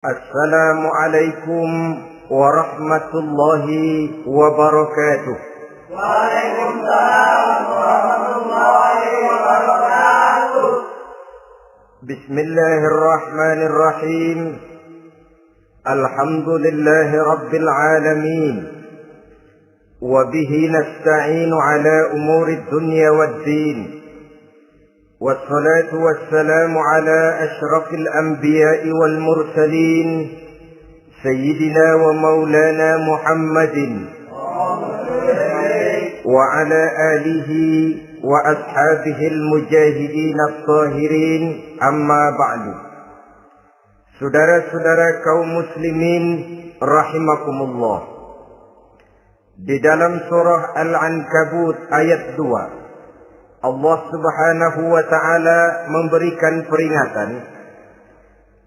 Assalamualaikum warahmatullahi wabarakatuh. Waalaikumsalam warahmatullahi wabarakatuh. Bismillahirrahmanirrahim. Alhamdulillahi rabbil alamin. Wabihi nasta'inu ala umuri dunya waddin. والصلاة والسلام على أشرف الأنبياء والمرسلين سيدنا ومولانا محمد وعلى آله وأصحابه المجاهدين الطاهرين أما بعد. Saudara-saudara kaum muslimin rahimakumullah. Di dalam surah Al-Ankabut ayat 2, Allah subhanahu wa ta'ala memberikan peringatan.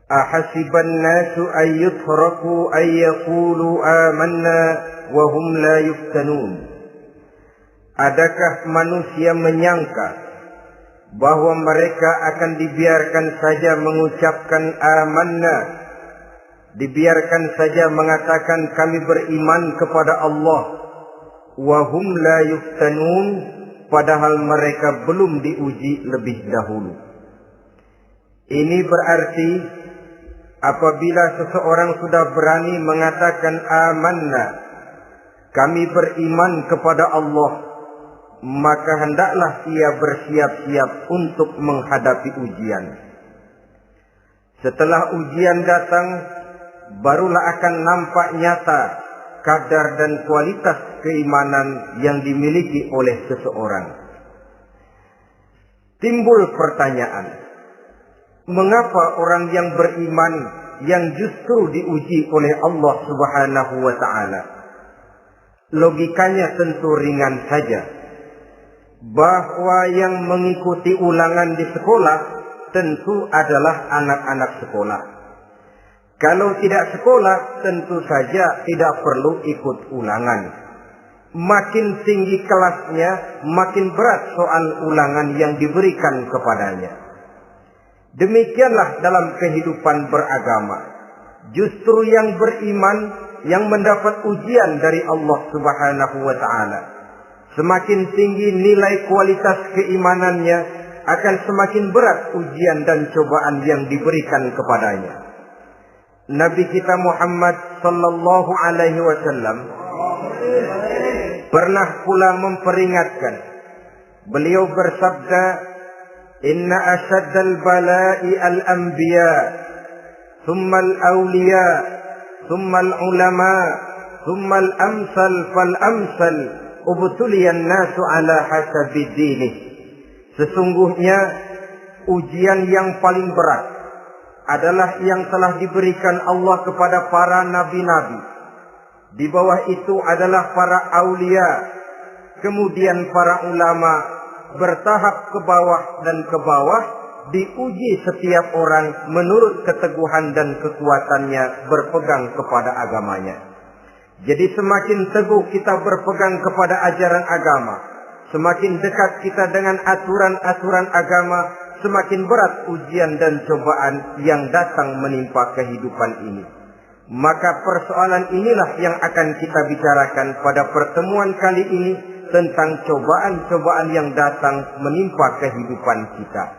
Ahasiban nasu ayyutraku ayyakulu amanna wa hum la yuftanun. Adakah manusia menyangka bahwa mereka akan dibiarkan saja mengucapkan amanna, dibiarkan saja mengatakan kami beriman kepada Allah, wa hum la yuftanun, padahal mereka belum diuji lebih dahulu. Ini berarti apabila seseorang sudah berani mengatakan amanna, kami beriman kepada Allah, maka hendaklah ia bersiap-siap untuk menghadapi ujian. Setelah ujian datang, barulah akan nampak nyata kadar dan kualitas keimanan yang dimiliki oleh seseorang. Timbul pertanyaan, mengapa orang yang beriman yang justru diuji oleh Allah Subhanahu wa ta'ala? Logikanya tentu ringan saja, bahwa yang mengikuti ulangan di sekolah tentu adalah anak-anak sekolah. Kalau tidak sekolah, tentu saja tidak perlu ikut ulangan. Makin tinggi kelasnya, makin berat soal ulangan yang diberikan kepadanya. Demikianlah dalam kehidupan beragama. Justru yang beriman, yang mendapat ujian dari Allah Subhanahu wa ta'ala, semakin tinggi nilai kualitas keimanannya, akan semakin berat ujian dan cobaan yang diberikan kepadanya. Nabi kita Muhammad sallallahu alaihi wasallam pernah pula memperingatkan. Beliau bersabda, "Inna ashaddal bala'i al-anbiya, thumma al-awliya, thumma al-ulama, thumma al-amsal fal-amsal, ubtuliyan nasu ala hasabi dinih." Sesungguhnya ujian yang paling berat adalah yang telah diberikan Allah kepada para nabi-nabi. Di bawah itu adalah para aulia, kemudian para ulama, bertahap ke bawah dan ke bawah, diuji setiap orang menurut keteguhan dan kekuatannya berpegang kepada agamanya. Jadi semakin teguh kita berpegang kepada ajaran agama, semakin dekat kita dengan aturan-aturan agama, semakin berat ujian dan cobaan yang datang menimpa kehidupan ini. Maka persoalan inilah yang akan kita bicarakan pada pertemuan kali ini, tentang cobaan-cobaan yang datang menimpa kehidupan kita.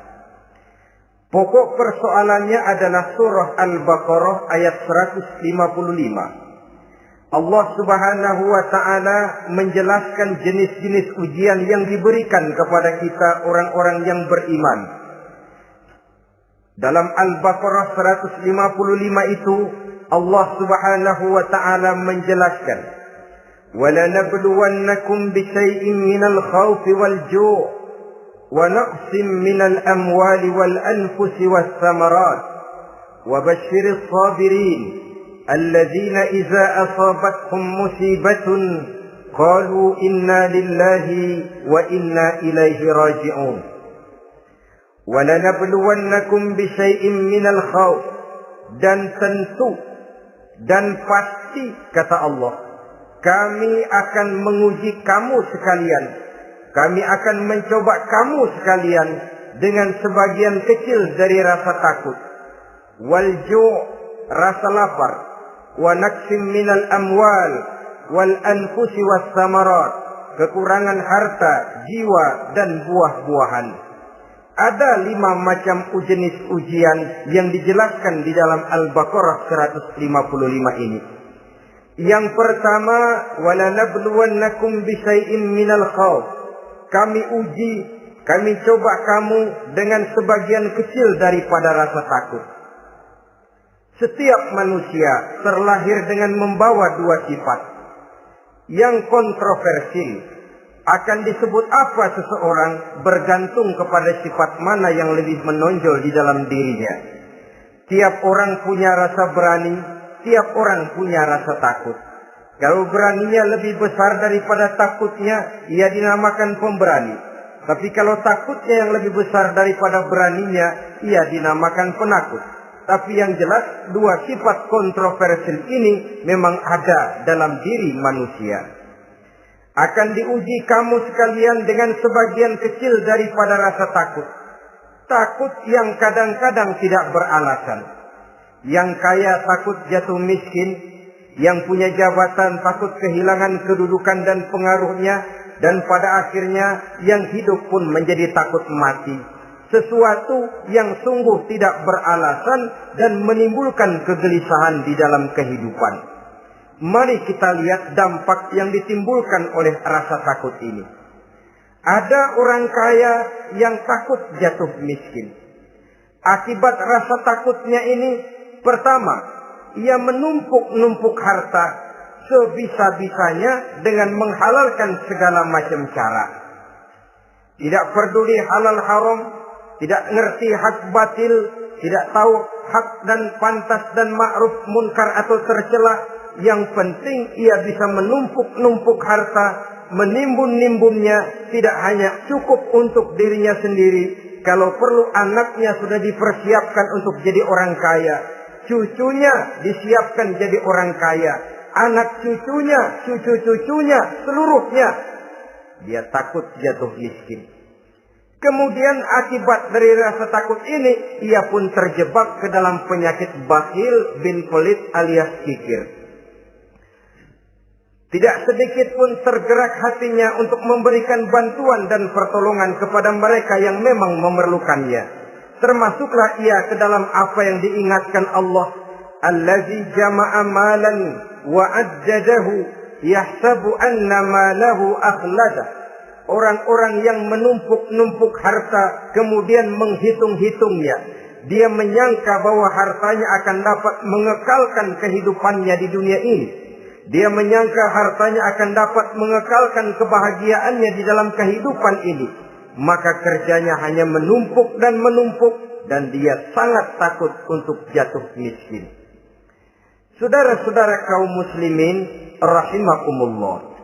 Pokok persoalannya adalah surah Al-Baqarah ayat 155. Allah Subhanahu wa ta'ala menjelaskan jenis-jenis ujian yang diberikan kepada kita orang-orang yang beriman. Dalam Al-Baqarah 155 itu Allah Subhanahu wa ta'ala menjelaskan, وَلَنَبْلُوَنَّكُمْ بِشَيْءٍ مِّنَ الْخَوْفِ وَالْجُوعِ وَنَقْصٍ مِّنَ الْأَمْوَالِ وَالْأَنفُسِ وَالثَّمَرَاتِ وَبَشِّرِ الصَّابِرِينَ الَّذِينَ إِذَا أَصَابَتْهُمْ مُصِيبَةٌ قَالُوا إِنَّا لِلَّهِ وَإِنَّا إِلَيْهِ رَاجِعُونَ. وَلَنَبْلُوَنَّكُمْ بِشَيْءٍ مِّنَ الْخَوْفِ, dan tentu dan pasti kata Allah, kami akan menguji kamu sekalian, kami akan mencoba kamu sekalian dengan sebagian kecil dari rasa takut. Wal ju', rasa lapar, wa naqsim minal amwal wal anfusi was samarat, kekurangan harta, jiwa dan buah-buahan. Ada 5 macam jenis ujian yang dijelaskan di dalam Al-Baqarah 155 ini. Yang pertama, walanabluwannakum bisyai'im minal khawf. Kami uji, kami coba kamu dengan sebagian kecil daripada rasa takut. Setiap manusia terlahir dengan membawa 2 sifat. Yang kontroversil, akan disebut apa seseorang bergantung kepada sifat mana yang lebih menonjol di dalam dirinya. Tiap orang punya rasa berani, tiap orang punya rasa takut. Kalau beraninya lebih besar daripada takutnya, ia dinamakan pemberani. Tapi kalau takutnya yang lebih besar daripada beraninya, ia dinamakan penakut. Tapi yang jelas 2 sifat kontroversial ini memang ada dalam diri manusia. Akan diuji kamu sekalian dengan sebagian kecil daripada rasa takut. Takut yang kadang-kadang tidak beralasan. Yang kaya takut jatuh miskin, yang punya jabatan takut kehilangan kedudukan dan pengaruhnya, dan pada akhirnya yang hidup pun menjadi takut mati. Sesuatu yang sungguh tidak beralasan dan menimbulkan kegelisahan di dalam kehidupan. Mari kita lihat dampak yang ditimbulkan oleh rasa takut ini. Ada orang kaya yang takut jatuh miskin. Akibat rasa takutnya ini, pertama, ia menumpuk-numpuk harta sebisa-bisanya dengan menghalalkan segala macam cara. Tidak peduli halal haram, tidak ngerti hak batil, tidak tahu hak dan pantas dan ma'ruf munkar atau tercela. Yang penting ia bisa menumpuk-numpuk harta, menimbun-nimbunnya, tidak hanya cukup untuk dirinya sendiri. Kalau perlu anaknya sudah dipersiapkan untuk jadi orang kaya, cucunya disiapkan jadi orang kaya, anak cucunya, cucu-cucunya, seluruhnya. Dia takut jatuh miskin. Kemudian akibat dari rasa takut ini, ia pun terjebak ke dalam penyakit bakhil bin pelit alias kikir. Tidak sedikit pun tergerak hatinya untuk memberikan bantuan dan pertolongan kepada mereka yang memang memerlukannya. Termasuklah ia ke dalam apa yang diingatkan Allah. Allazi jama'a malan wa ajjadahu yahsabu anna malahu akhlada. Orang-orang yang menumpuk-numpuk harta kemudian menghitung-hitungnya. Dia menyangka bahwa hartanya akan dapat mengekalkan kehidupannya di dunia ini. Dia menyangka hartanya akan dapat mengekalkan kebahagiaannya di dalam kehidupan ini. Maka kerjanya hanya menumpuk dan menumpuk, dan dia sangat takut untuk jatuh miskin. Saudara-saudara kaum muslimin rahimakumullah.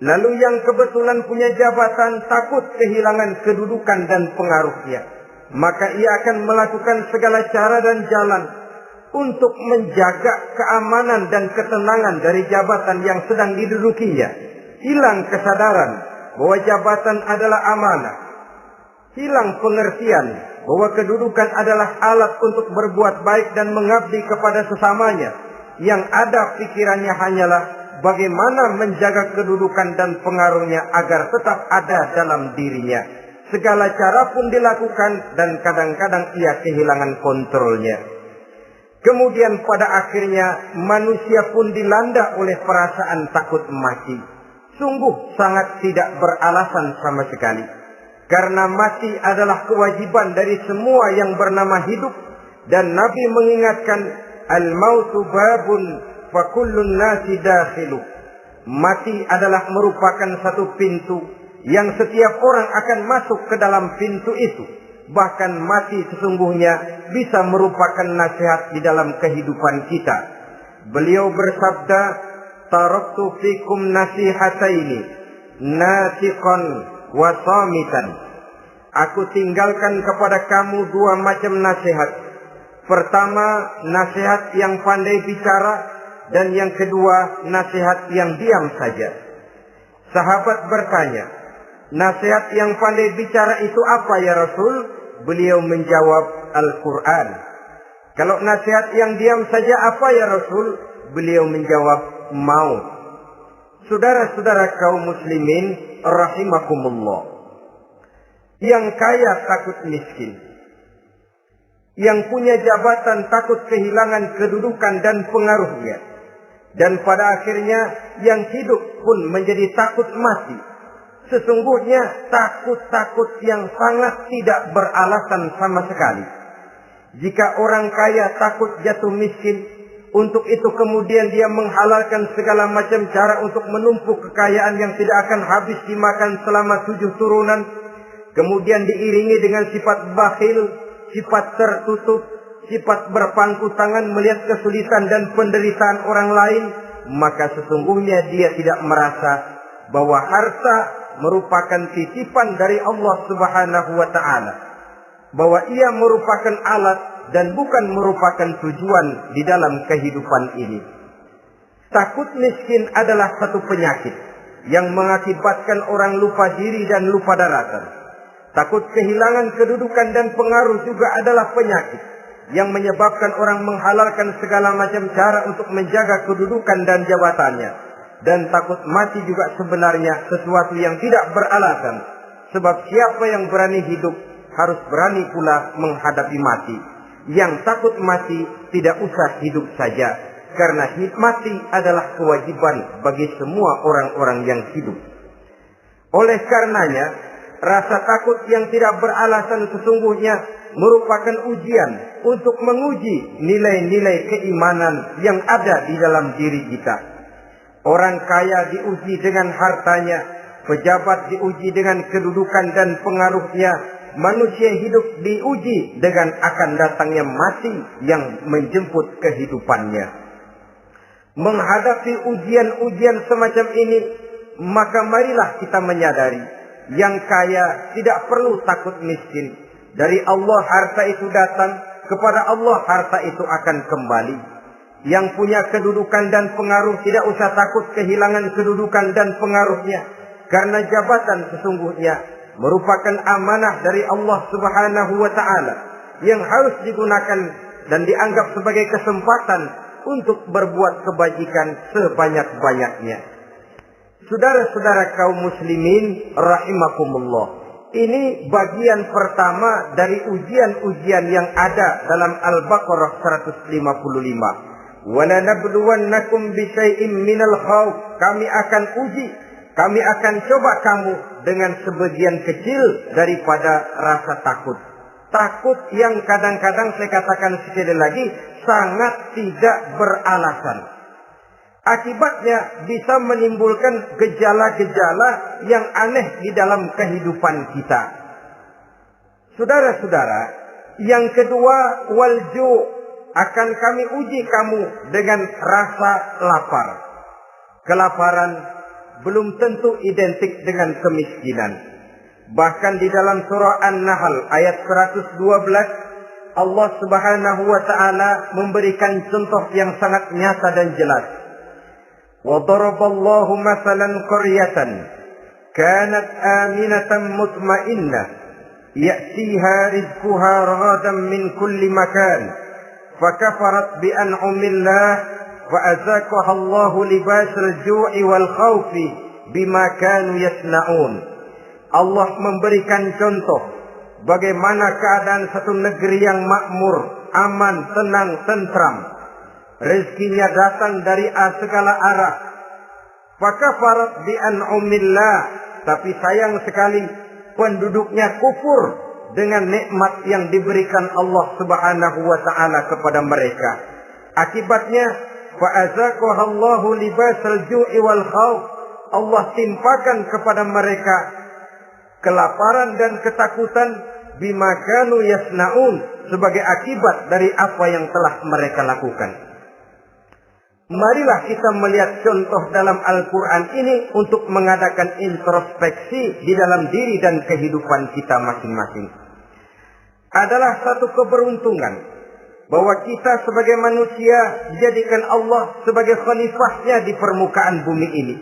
Lalu yang kebetulan punya jabatan takut kehilangan kedudukan dan pengaruhnya. Maka ia akan melakukan segala cara dan jalan untuk menjaga keamanan dan ketenangan dari jabatan yang sedang didudukinya. Hilang kesadaran bahwa jabatan adalah amanah. Hilang pengertian bahwa kedudukan adalah alat untuk berbuat baik dan mengabdi kepada sesamanya. Yang ada pikirannya hanyalah bagaimana menjaga kedudukan dan pengaruhnya agar tetap ada dalam dirinya. Segala cara pun dilakukan dan kadang-kadang ia kehilangan kontrolnya. Kemudian pada akhirnya manusia pun dilanda oleh perasaan takut mati. Sungguh sangat tidak beralasan sama sekali. Karena mati adalah kewajiban dari semua yang bernama hidup. Dan Nabi mengingatkan, al-mautu babun fa kullun nasi dakhilu. Mati adalah merupakan satu pintu yang setiap orang akan masuk ke dalam pintu itu. Bahkan mati sesungguhnya bisa merupakan nasihat di dalam kehidupan kita. Beliau bersabda, taraktu fikum nasihataini, nasiqan wa samitan. Aku tinggalkan kepada kamu 2 macam nasihat. Pertama, nasihat yang pandai bicara, dan yang kedua, nasihat yang diam saja. Sahabat bertanya, nasihat yang pandai bicara itu apa ya Rasul? Beliau menjawab, Al-Quran. Kalau nasihat yang diam saja apa ya Rasul? Beliau menjawab, mau. Saudara-saudara kaum muslimin rahimakumullah. Yang kaya takut miskin. Yang punya jabatan takut kehilangan kedudukan dan pengaruhnya. Dan pada akhirnya yang hidup pun menjadi takut mati. Sesungguhnya takut-takut yang sangat tidak beralasan sama sekali. Jika orang kaya takut jatuh miskin, untuk itu kemudian dia menghalalkan segala macam cara untuk menumpuk kekayaan yang tidak akan habis dimakan selama 7 turunan. Kemudian diiringi dengan sifat bakhil, sifat tertutup, sifat berpangku tangan melihat kesulitan dan penderitaan orang lain. Maka sesungguhnya dia tidak merasa bahwa harta merupakan titipan dari Allah Subhanahu wa ta'ala. Bahwa ia merupakan alat dan bukan merupakan tujuan di dalam kehidupan ini. Takut miskin adalah satu penyakit yang mengakibatkan orang lupa diri dan lupa daratan. Takut kehilangan kedudukan dan pengaruh juga adalah penyakit yang menyebabkan orang menghalalkan segala macam cara untuk menjaga kedudukan dan jabatannya. Dan takut mati juga sebenarnya sesuatu yang tidak beralasan. Sebab siapa yang berani hidup harus berani pula menghadapi mati. Yang takut mati tidak usah hidup saja. Karena mati adalah kewajiban bagi semua orang-orang yang hidup. Oleh karenanya, rasa takut yang tidak beralasan sesungguhnya merupakan ujian untuk menguji nilai-nilai keimanan yang ada di dalam diri kita. Orang kaya diuji dengan hartanya, pejabat diuji dengan kedudukan dan pengaruhnya, manusia hidup diuji dengan akan datangnya mati yang menjemput kehidupannya. Menghadapi ujian-ujian semacam ini, maka marilah kita menyadari, yang kaya tidak perlu takut miskin. Dari Allah harta itu datang, kepada Allah harta itu akan kembali. Yang punya kedudukan dan pengaruh tidak usah takut kehilangan kedudukan dan pengaruhnya. Karena jabatan sesungguhnya merupakan amanah dari Allah Subhanahu wa ta'ala. Yang harus digunakan dan dianggap sebagai kesempatan untuk berbuat kebajikan sebanyak-banyaknya. Saudara-saudara kaum muslimin rahimakumullah. Ini bagian pertama dari ujian-ujian yang ada dalam Al-Baqarah 155. وَلَنَبْلُوَنَّكُمْ بِشَيْءٍ مِّنَ الْخَوْفِ. Kami akan uji, kami akan coba kamu dengan sebagian kecil daripada rasa takut. Takut yang kadang-kadang saya katakan sekali lagi sangat tidak beralasan. Akibatnya bisa menimbulkan gejala-gejala yang aneh di dalam kehidupan kita. Saudara-saudara, yang kedua, walju, akan kami uji kamu dengan rasa lapar. Kelaparan belum tentu identik dengan kemiskinan. Bahkan di dalam surah An-Nahl ayat 112, Allah Subhanahu wa ta'ala memberikan contoh yang sangat nyata dan jelas. وَضَرَبَ اللَّهُ مَثَلًا قَرْيَةً كَانَتْ آمِنَةً مُطْمَئِنَّةً يَأْتِيهَا رِزْقُهَا رَغَدًا مِنْ كُلِّ مَكَانٍ فَكَفَرَتْ بِأَنْعُمِ اللَّهِ فَأَذَاقَهَا اللَّهُ لِبَاسَ الْجُوعِ وَالْخَوْفِ بِمَا كَانُوا يَصْنَعُونَ. Allah memberikan contoh bagaimana keadaan satu negeri yang makmur, aman, tenang, tentram. Rezekinya datang dari segala arah. Fakafarat bi an'umillah, tapi sayang sekali penduduknya kufur dengan nikmat yang diberikan Allah Subhanahu wa ta'ala kepada mereka. Akibatnya fa'azaqahallahu libasal ju'i wal khauf. Allah timpakan kepada mereka kelaparan dan ketakutan bima kanu yasnaun, sebagai akibat dari apa yang telah mereka lakukan. Marilah kita melihat contoh dalam Al-Quran ini untuk mengadakan introspeksi di dalam diri dan kehidupan kita masing-masing. Adalah satu keberuntungan bahwa kita sebagai manusia dijadikan Allah sebagai khalifahnya di permukaan bumi ini,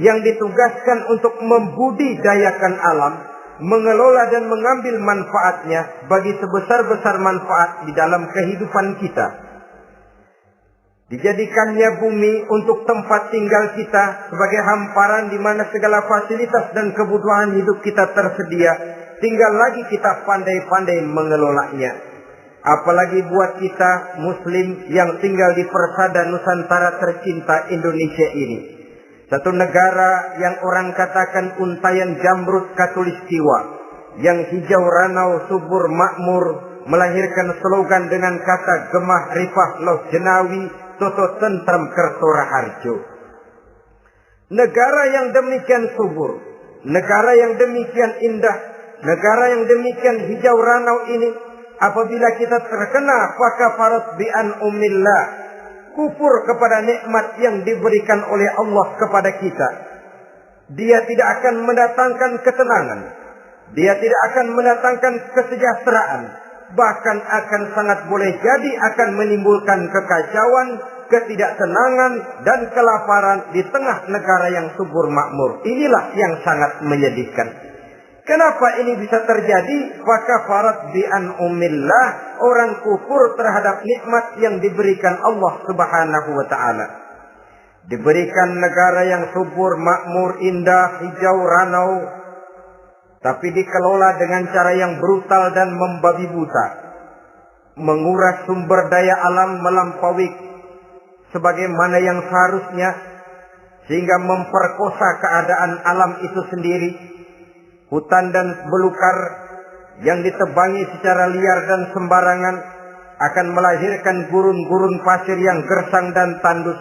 yang ditugaskan untuk membudidayakan alam, mengelola dan mengambil manfaatnya bagi sebesar-besar manfaat di dalam kehidupan kita. Dijadikannya bumi untuk tempat tinggal kita sebagai hamparan di mana segala fasilitas dan kebutuhan hidup kita tersedia. Tinggal lagi kita pandai-pandai mengelolanya. Apalagi buat kita Muslim yang tinggal di persada Nusantara tercinta Indonesia ini. Satu negara yang orang katakan untayan jamrut katulistiwa, yang hijau ranau subur makmur, melahirkan slogan dengan kata gemah rifah loh jenawi toto tentrem kerto raharjo. Negara yang demikian subur, negara yang demikian indah, negara yang demikian hijau ranau ini, apabila kita terkena fakafarat bi an'umillah, kufur kepada nikmat yang diberikan oleh Allah kepada kita, dia tidak akan mendatangkan ketenangan, dia tidak akan mendatangkan kesejahteraan, bahkan akan sangat boleh jadi akan menimbulkan kekacauan, ketidaktenangan dan kelaparan di tengah negara yang subur makmur. Inilah yang sangat menyedihkan. Kenapa ini bisa terjadi? Fakafarat bi an'umillah, orang kufur terhadap nikmat yang diberikan Allah Subhanahu wa taala. Diberikan negara yang subur, makmur, indah, hijau ranau, tapi dikelola dengan cara yang brutal dan membabi buta. Menguras sumber daya alam melampaui sebagaimana yang seharusnya, sehingga memperkosa keadaan alam itu sendiri. Hutan dan belukar yang ditebangi secara liar dan sembarangan akan melahirkan gurun-gurun pasir yang gersang dan tandus.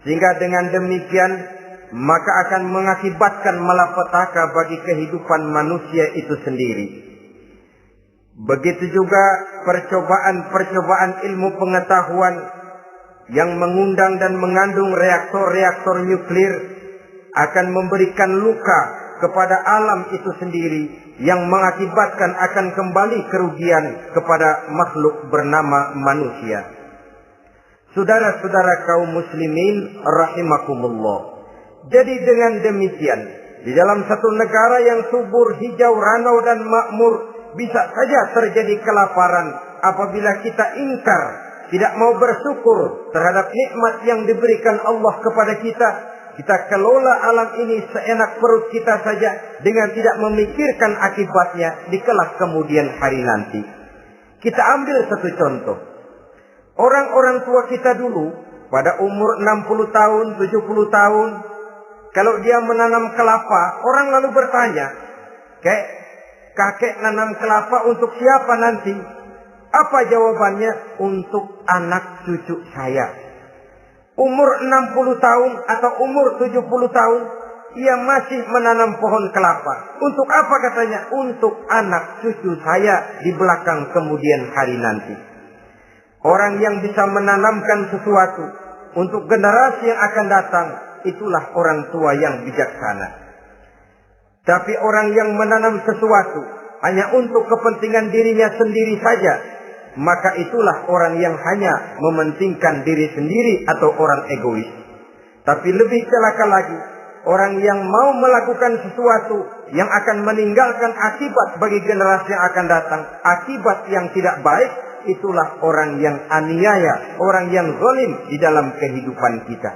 Sehingga dengan demikian maka akan mengakibatkan malapetaka bagi kehidupan manusia itu sendiri. Begitu juga percobaan-percobaan ilmu pengetahuan yang mengundang dan mengandung reaktor-reaktor nuklir akan memberikan luka kepada alam itu sendiri, yang mengakibatkan akan kembali kerugian kepada makhluk bernama manusia. Saudara-saudara kaum muslimin rahimakumullah. Jadi dengan demikian, di dalam satu negara yang subur, hijau, ranau dan makmur, bisa saja terjadi kelaparan apabila kita ingkar, tidak mau bersyukur terhadap nikmat yang diberikan Allah kepada kita. Kita kelola alam ini seenak perut kita saja dengan tidak memikirkan akibatnya di kelak kemudian hari nanti. Kita ambil satu contoh. Orang-orang tua kita dulu pada umur 60 tahun, 70 tahun, kalau dia menanam kelapa, orang lalu bertanya, kakek nanam kelapa untuk siapa nanti? Apa jawabannya? Untuk anak cucu saya. Umur 60 tahun atau umur 70 tahun, ia masih menanam pohon kelapa. Untuk apa katanya? Untuk anak cucu saya di belakang kemudian hari nanti. Orang yang bisa menanamkan sesuatu untuk generasi yang akan datang, itulah orang tua yang bijaksana. Tapi orang yang menanam sesuatu hanya untuk kepentingan dirinya sendiri saja, maka itulah orang yang hanya mementingkan diri sendiri atau orang egois. Tapi lebih celaka lagi, orang yang mau melakukan sesuatu yang akan meninggalkan akibat bagi generasi yang akan datang, akibat yang tidak baik, itulah orang yang aniaya, orang yang zalim di dalam kehidupan kita.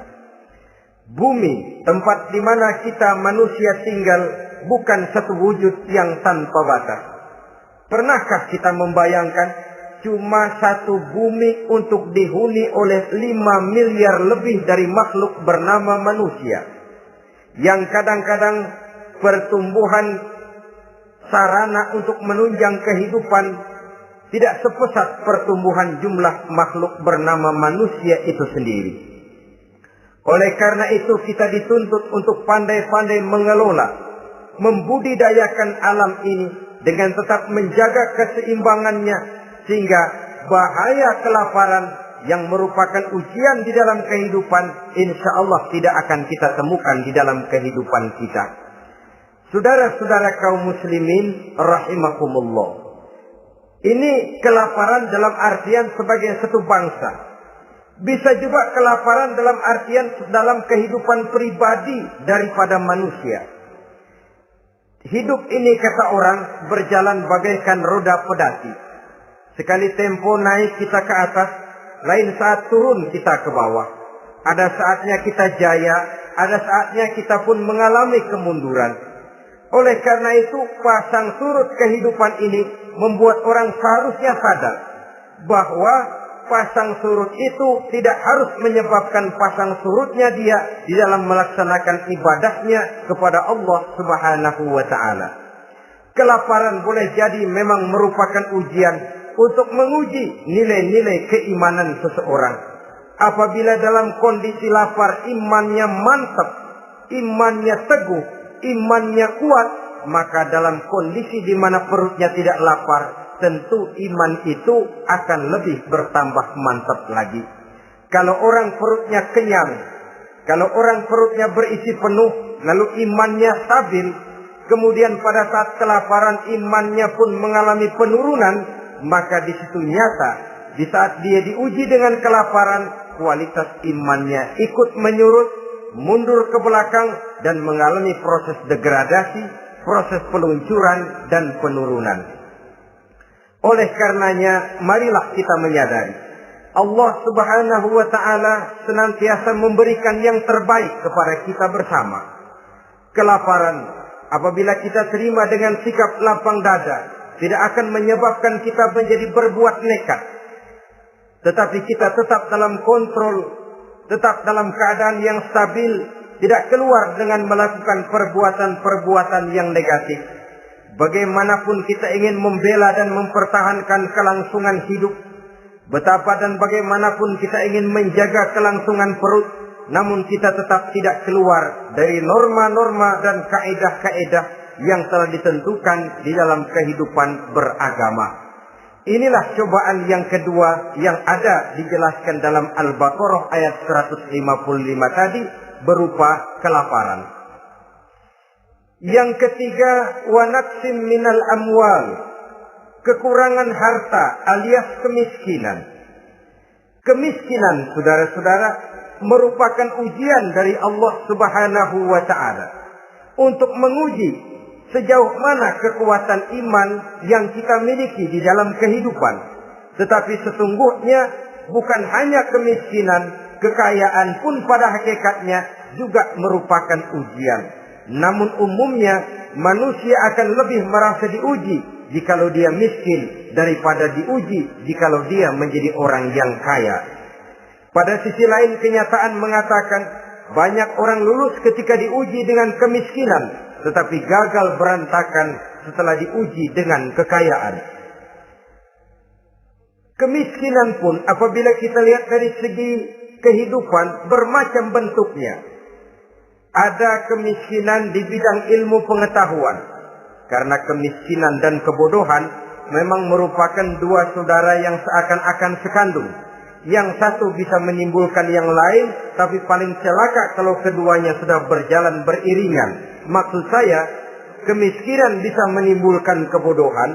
Bumi, tempat di mana kita manusia tinggal, bukan satu wujud yang tanpa batas. Pernahkah kita membayangkan cuma satu bumi untuk dihuni oleh 5 miliar lebih dari makhluk bernama manusia, yang kadang-kadang pertumbuhan sarana untuk menunjang kehidupan tidak sepesat pertumbuhan jumlah makhluk bernama manusia itu sendiri. Oleh karena itu kita dituntut untuk pandai-pandai mengelola, membudidayakan alam ini dengan tetap menjaga keseimbangannya, sehingga bahaya kelaparan yang merupakan ujian di dalam kehidupan, insya Allah tidak akan kita temukan di dalam kehidupan kita. Saudara-saudara kaum muslimin rahimakumullah. Ini kelaparan dalam artian sebagai satu bangsa. Bisa juga kelaparan dalam artian dalam kehidupan pribadi daripada manusia. Hidup ini, kata orang, berjalan bagaikan roda pedati. Sekali tempo naik kita ke atas, lain saat turun kita ke bawah. Ada saatnya kita jaya, ada saatnya kita pun mengalami kemunduran. Oleh karena itu, pasang surut kehidupan ini membuat orang seharusnya sadar bahwa pasang surut itu tidak harus menyebabkan pasang surutnya dia di dalam melaksanakan ibadahnya kepada Allah Subhanahu wa ta'ala. Kelaparan boleh jadi memang merupakan ujian untuk menguji nilai-nilai keimanan seseorang. Apabila dalam kondisi lapar imannya mantap, imannya teguh, imannya kuat, maka dalam kondisi di mana perutnya tidak lapar, tentu iman itu akan lebih bertambah mantap lagi. Kalau orang perutnya kenyang, kalau orang perutnya berisi penuh, lalu imannya stabil, kemudian pada saat kelaparan imannya pun mengalami penurunan, maka di situ nyata, di saat dia diuji dengan kelaparan, kualitas imannya ikut menyurut, mundur ke belakang, dan mengalami proses degradasi, proses peluncuran dan penurunan. Oleh karenanya, marilah kita menyadari Allah Subhanahu wa ta'ala senantiasa memberikan yang terbaik kepada kita bersama. Kelaparan, apabila kita terima dengan sikap lapang dada, tidak akan menyebabkan kita menjadi berbuat nekat. Tetapi kita tetap dalam kontrol, tetap dalam keadaan yang stabil, tidak keluar dengan melakukan perbuatan-perbuatan yang negatif. Bagaimanapun kita ingin membela dan mempertahankan kelangsungan hidup, betapa dan bagaimanapun kita ingin menjaga kelangsungan perut, namun kita tetap tidak keluar dari norma-norma dan kaedah-kaedah yang telah ditentukan di dalam kehidupan beragama. Inilah cobaan yang kedua yang ada dijelaskan dalam Al-Baqarah ayat 155 tadi, berupa kelaparan. Yang ketiga, wa naqsim minal amwal, kekurangan harta alias kemiskinan. Kemiskinan, saudara-saudara, merupakan ujian dari Allah Subhanahu wa ta'ala untuk menguji sejauh mana kekuatan iman yang kita miliki di dalam kehidupan. Tetapi sesungguhnya bukan hanya kemiskinan, kekayaan pun pada hakikatnya juga merupakan ujian. Namun umumnya manusia akan lebih merasa diuji jikalau dia miskin daripada diuji jikalau dia menjadi orang yang kaya. Pada sisi lain, kenyataan mengatakan banyak orang lulus ketika diuji dengan kemiskinan, tetapi gagal berantakan setelah diuji dengan kekayaan. Kemiskinan pun apabila kita lihat dari segi kehidupan bermacam bentuknya. Ada kemiskinan di bidang ilmu pengetahuan. Karena kemiskinan dan kebodohan memang merupakan dua saudara yang seakan-akan sekandung. Yang satu bisa menimbulkan yang lain, tapi paling celaka kalau keduanya sudah berjalan beriringan. Maksud saya, kemiskinan bisa menimbulkan kebodohan,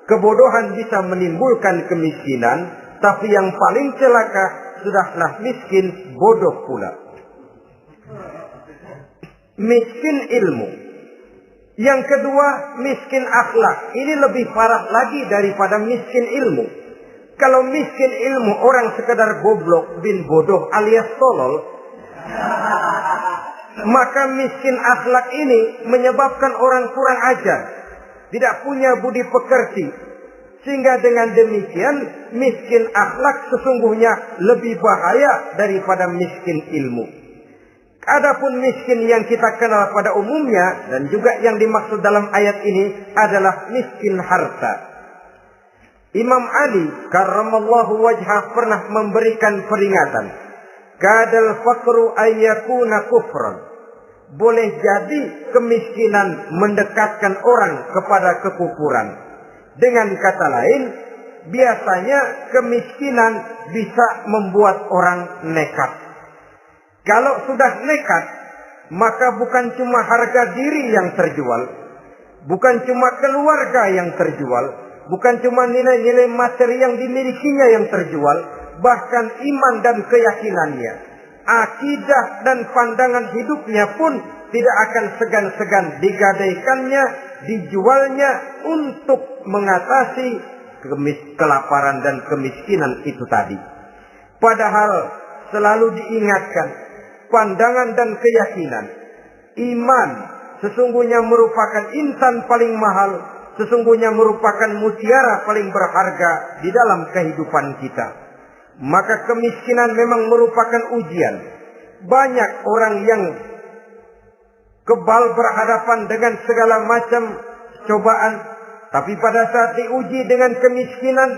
kebodohan bisa menimbulkan kemiskinan, tapi yang paling celaka sudahlah miskin, bodoh pula. Miskin ilmu. Yang kedua, miskin akhlak. Ini lebih parah lagi daripada miskin ilmu. Kalau miskin ilmu orang sekedar goblok bin bodoh alias tolol, maka miskin akhlak ini menyebabkan orang kurang ajar, tidak punya budi pekerti. Sehingga dengan demikian miskin akhlak sesungguhnya lebih bahaya daripada miskin ilmu. Adapun miskin yang kita kenal pada umumnya dan juga yang dimaksud dalam ayat ini adalah miskin harta. Imam Ali karramallahu wajhah pernah memberikan peringatan. Kadal faqru ayyakuna kufran. Boleh jadi kemiskinan mendekatkan orang kepada kekufuran. Dengan kata lain, biasanya kemiskinan bisa membuat orang nekat. Kalau sudah nekat, maka bukan cuma harga diri yang terjual, bukan cuma keluarga yang terjual, bukan cuma nilai-nilai materi yang dimilikinya yang terjual, bahkan iman dan keyakinannya, akidah dan pandangan hidupnya pun tidak akan segan-segan digadaikannya dijualnya untuk mengatasi kelaparan dan kemiskinan itu tadi. Padahal selalu diingatkan pandangan dan keyakinan iman sesungguhnya merupakan insan paling mahal, sesungguhnya merupakan mutiara paling berharga di dalam kehidupan kita. Maka kemiskinan memang merupakan ujian. Banyak orang yang kebal berhadapan dengan segala macam cobaan, tapi pada saat diuji dengan kemiskinan,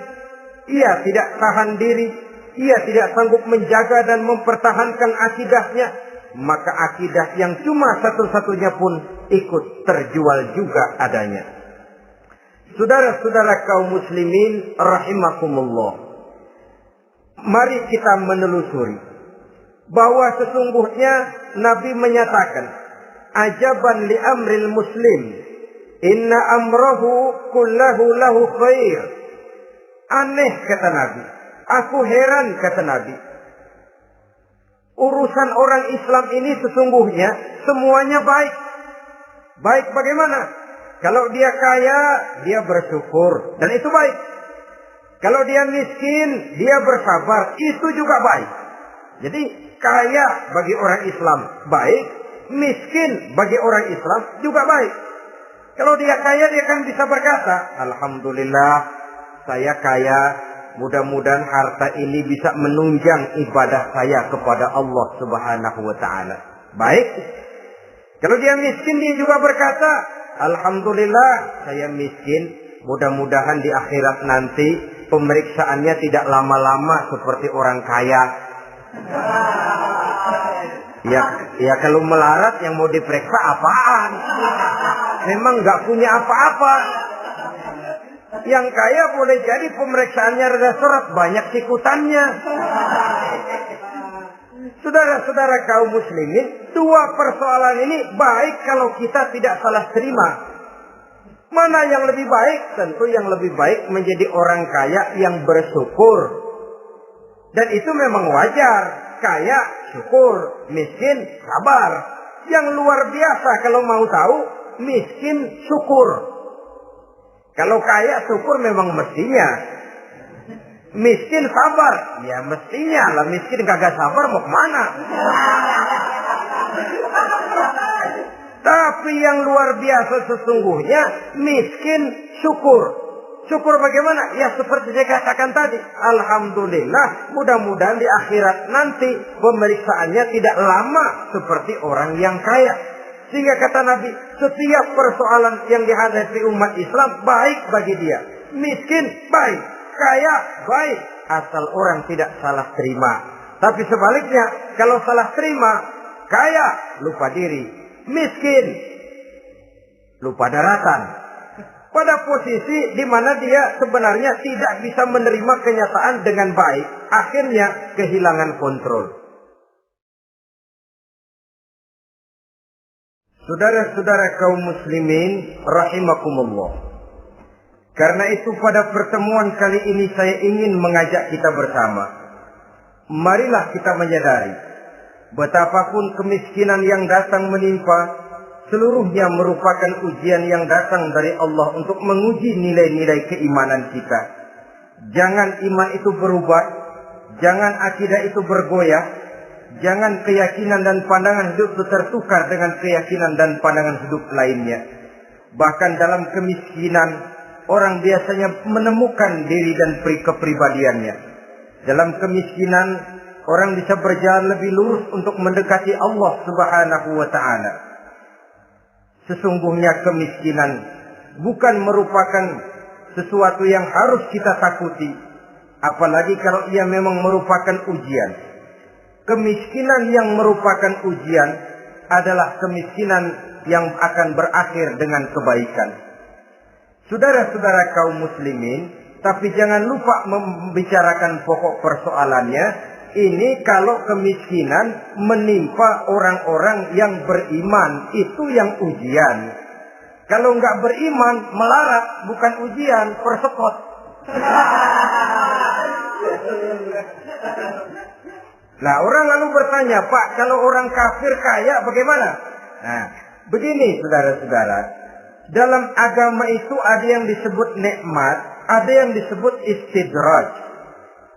ia tidak tahan diri, ia tidak sanggup menjaga dan mempertahankan akidahnya, maka akidah yang cuma satu-satunya pun ikut terjual juga adanya. Saudara-saudara kaum muslimin rahimakumullah, mari kita menelusuri bahwa sesungguhnya Nabi menyatakan, ajaban li amril muslim, inna amrahu kullahu lahu khair. Aneh kata Nabi, aku heran kata Nabi, urusan orang Islam ini sesungguhnya semuanya baik. Baik bagaimana? Kalau dia kaya, dia bersyukur, dan itu baik. Kalau dia miskin, dia bersabar, itu juga baik. Jadi kaya bagi orang Islam baik, miskin bagi orang Islam juga baik. Kalau dia kaya, dia kan bisa berkata, alhamdulillah saya kaya, mudah-mudahan harta ini bisa menunjang ibadah saya kepada Allah Subhanahu wa taala. Baik. Kalau dia miskin, dia juga berkata, alhamdulillah saya miskin, mudah-mudahan di akhirat nanti pemeriksaannya tidak lama-lama seperti orang kaya. Ya kalau melarat yang mau diperiksa apaan? Memang nggak punya apa-apa. Yang kaya boleh jadi pemeriksaannya rada seret, banyak sikutannya. Saudara-saudara kaum muslimin, dua persoalan ini baik kalau kita tidak salah terima. Mana yang lebih baik? Tentu yang lebih baik menjadi orang kaya yang bersyukur. Dan itu memang wajar. Kaya syukur, miskin sabar. Yang luar biasa kalau mau tahu, miskin syukur. Kalau kaya syukur memang mestinya. Miskin sabar, ya mestinya lah. Miskin kagak sabar mau kemana? Tapi yang luar biasa sesungguhnya miskin syukur. Syukur bagaimana? Ya seperti saya katakan tadi, alhamdulillah, mudah-mudahan di akhirat nanti pemeriksaannya tidak lama seperti orang yang kaya. Sehingga kata Nabi, setiap persoalan yang dihadapi umat Islam baik bagi dia. Miskin baik, kaya baik, asal orang tidak salah terima. Tapi sebaliknya, kalau salah terima, kaya lupa diri, miskin lupa daratan. Pada posisi di mana dia sebenarnya tidak bisa menerima kenyataan dengan baik, akhirnya kehilangan kontrol. Saudara-saudara kaum muslimin rahimakumullah. Karena itu pada pertemuan kali ini saya ingin mengajak kita bersama. Marilah kita menyadari betapapun kemiskinan yang datang menimpa, seluruhnya merupakan ujian yang datang dari Allah untuk menguji nilai-nilai keimanan kita. Jangan iman itu berubah, jangan akidah itu bergoyah, jangan keyakinan dan pandangan hidup itu tertukar dengan keyakinan dan pandangan hidup lainnya. Bahkan dalam kemiskinan, orang biasanya menemukan diri dan kepribadiannya. Dalam kemiskinan, orang bisa berjalan lebih lurus untuk mendekati Allah Subhanahu wa taala. Sesungguhnya kemiskinan bukan merupakan sesuatu yang harus kita takuti, apalagi kalau ia memang merupakan ujian. Kemiskinan yang merupakan ujian adalah kemiskinan yang akan berakhir dengan kebaikan. Saudara-saudara kaum muslimin, tapi jangan lupa membicarakan pokok persoalannya. Ini kalau kemiskinan menimpa orang-orang yang beriman, itu yang ujian. Kalau nggak beriman, melarat, bukan ujian, persekot. Nah, orang lalu bertanya, Pak, kalau orang kafir kaya bagaimana? Nah, begini saudara-saudara. Dalam agama itu ada yang disebut nikmat, ada yang disebut istidraj.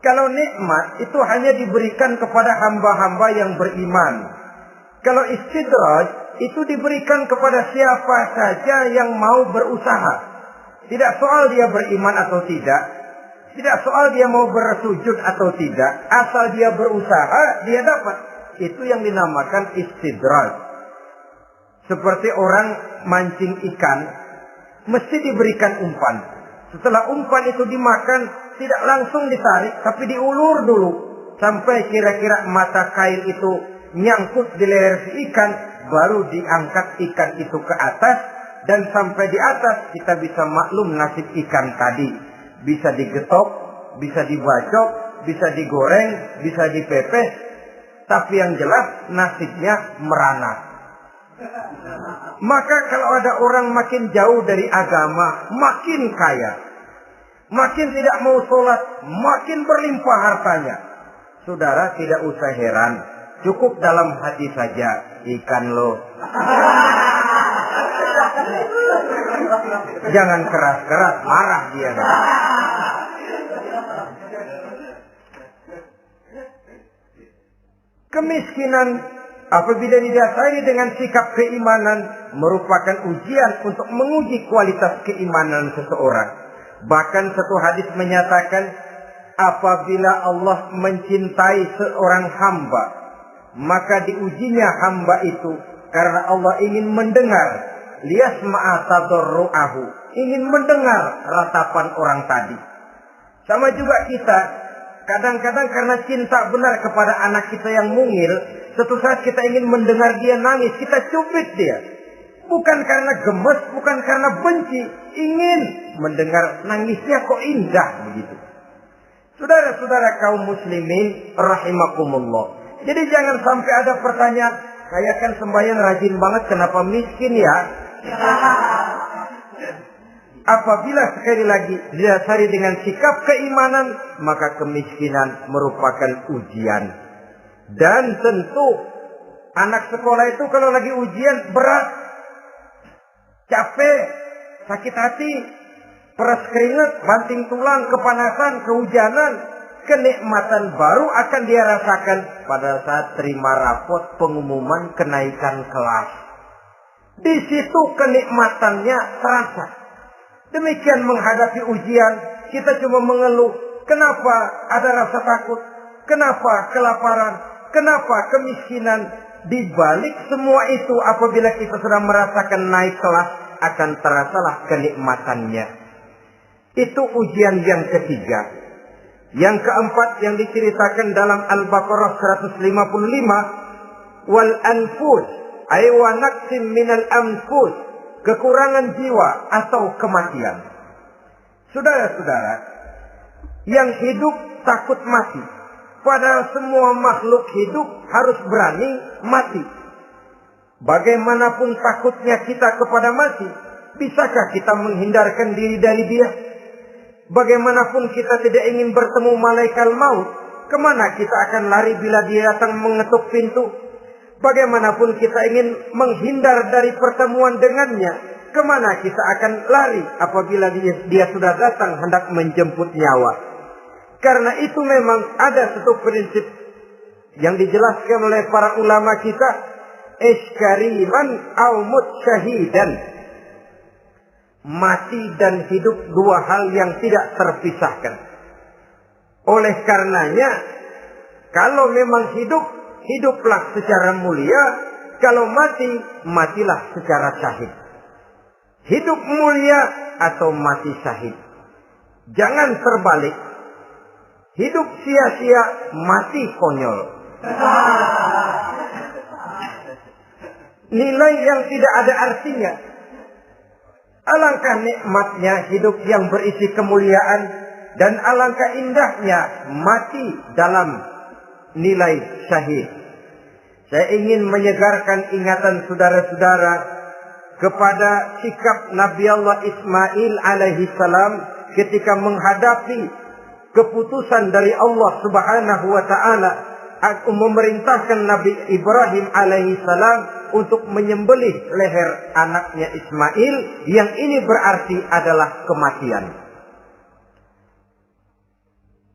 Kalau nikmat itu hanya diberikan kepada hamba-hamba yang beriman. Kalau istidraj itu diberikan kepada siapa saja yang mau berusaha. Tidak soal dia beriman atau tidak. Tidak soal dia mau bersujud atau tidak. Asal dia berusaha, dia dapat. Itu yang dinamakan istidraj. Seperti orang mancing ikan, mesti diberikan umpan. Setelah umpan itu dimakan, tidak langsung ditarik, tapi diulur dulu. Sampai kira-kira mata kail itu nyangkut di leher si ikan, baru diangkat ikan itu ke atas. Dan sampai di atas kita bisa maklum nasib ikan tadi. Bisa digetok, bisa dibacok, bisa digoreng, bisa dipepes. Tapi yang jelas nasibnya merana. Maka kalau ada orang makin jauh dari agama, makin kaya, makin tidak mau sholat, makin berlimpah hartanya, saudara tidak usah heran, cukup dalam hati saja, ikan lo. Jangan keras-keras, marah dia. Kemiskinan apabila didasari dengan sikap keimanan merupakan ujian untuk menguji kualitas keimanan seseorang. Bahkan satu hadis menyatakan apabila Allah mencintai seorang hamba, maka diujinya hamba itu karena Allah ingin mendengar liyasma'a tadarru'ahu, ingin mendengar ratapan orang tadi. Sama juga kita, kadang-kadang karena cinta benar kepada anak kita yang mungil, suatu saat kita ingin mendengar dia nangis, kita cubit dia. Bukan karena gemes, bukan karena benci, ingin mendengar nangisnya kok indah begitu. Saudara-saudara kaum muslimin rahimakumullah. Jadi jangan sampai ada pertanyaan, saya kan sembahyang rajin banget, kenapa miskin ya? Apabila sekali lagi didasari dengan sikap keimanan, maka kemiskinan merupakan ujian. Dan tentu anak sekolah itu kalau lagi ujian berat, capek, sakit hati, peras keringat, banting tulang, kepanasan, kehujanan, kenikmatan baru akan dia rasakan pada saat terima rapot pengumuman kenaikan kelas. Di situ kenikmatannya terasa. Demikian menghadapi ujian, kita cuma mengeluh. Kenapa ada rasa takut? Kenapa kelaparan? Kenapa kemiskinan? Di balik semua itu, apabila kita sudah merasakan naik kelas, akan terasalah kenikmatannya. Itu ujian yang ketiga. Yang keempat yang diceritakan dalam Al-Baqarah 155, wal anfus ay wa naqsim minal anfus, kekurangan jiwa atau kematian. Saudara-saudara, yang hidup takut mati. Padahal semua makhluk hidup harus berani mati. Bagaimanapun takutnya kita kepada mati, bisakah kita menghindarkan diri dari dia? Bagaimanapun kita tidak ingin bertemu malaikat maut, kemana kita akan lari bila dia datang mengetuk pintu? Bagaimanapun kita ingin menghindar dari pertemuan dengannya, kemana kita akan lari apabila dia sudah datang hendak menjemput nyawa? Karena itu memang ada satu prinsip yang dijelaskan oleh para ulama kita, iskariman au mut syahidan. Mati dan hidup dua hal yang tidak terpisahkan. Oleh karenanya, kalau memang hidup, hiduplah secara mulia. Kalau mati, matilah secara syahid. Hidup mulia atau mati syahid. Jangan terbalik. Hidup sia-sia, mati konyol. Nilai yang tidak ada artinya. Alangkah nikmatnya hidup yang berisi kemuliaan, dan alangkah indahnya mati dalam nilai syahid. Saya ingin menyegarkan ingatan saudara-saudara kepada sikap Nabi Allah Ismail alaihi salam ketika menghadapi keputusan dari Allah Subhanahu wa taala memerintahkan Nabi Ibrahim alaihi salam untuk menyembelih leher anaknya Ismail, yang ini berarti adalah kematian.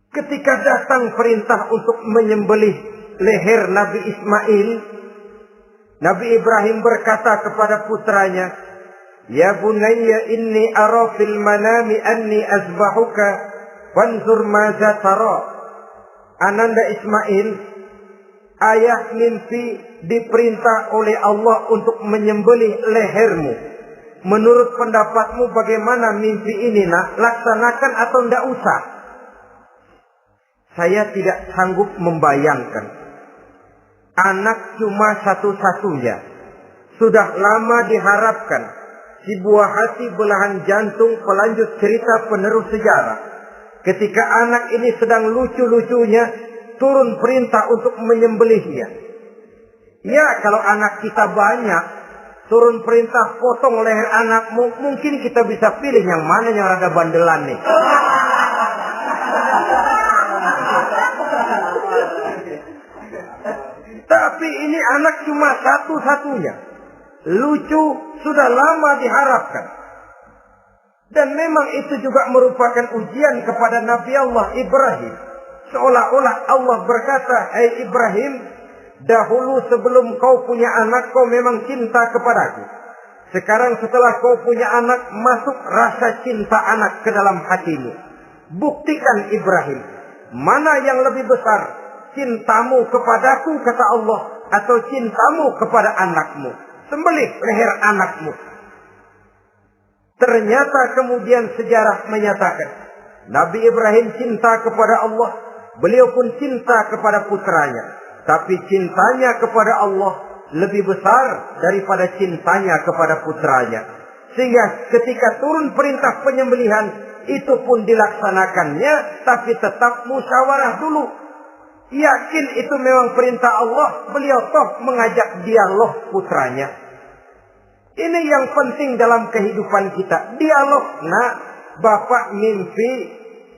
Ketika datang perintah untuk menyembelih leher Nabi Ismail, Nabi Ibrahim berkata kepada putranya, "Ya bunayya inni ara fil manami anni azbahuka fanzur madza tara." Ananda Ismail, ayah mimpi diperintah oleh Allah untuk menyembelih lehermu. Menurut pendapatmu bagaimana mimpi ini, nak? Laksanakan atau tidak usah? Saya tidak sanggup membayangkan. Anak cuma satu-satunya. Sudah lama diharapkan. Si buah hati belahan jantung pelanjut cerita penerus sejarah. Ketika anak ini sedang lucu-lucunya, turun perintah untuk menyembelihnya. Ya, kalau anak kita banyak, turun perintah potong leher anakmu, mungkin kita bisa pilih yang mana yang rada bandelan nih. Tapi ini anak cuma satu-satunya. Lucu, sudah lama diharapkan. Dan memang itu juga merupakan ujian kepada Nabi Allah Ibrahim. Seolah-olah Allah berkata, "Hai Ibrahim, dahulu sebelum kau punya anak, kau memang cinta kepadaku. Sekarang setelah kau punya anak, masuk rasa cinta anak ke dalam hatimu. Buktikan Ibrahim, mana yang lebih besar, cintamu kepadaku, kata Allah, atau cintamu kepada anakmu. Sembelih leher anakmu." Ternyata kemudian sejarah menyatakan, Nabi Ibrahim cinta kepada Allah, beliau pun cinta kepada putranya. Tapi cintanya kepada Allah lebih besar daripada cintanya kepada putranya. Sehingga ketika turun perintah penyembelihan, itu pun dilaksanakannya, tapi tetap musyawarah dulu. Yakin itu memang perintah Allah, beliau toh mengajak dialog putranya. Ini yang penting dalam kehidupan kita. Dialog. Nah, bapak mimpi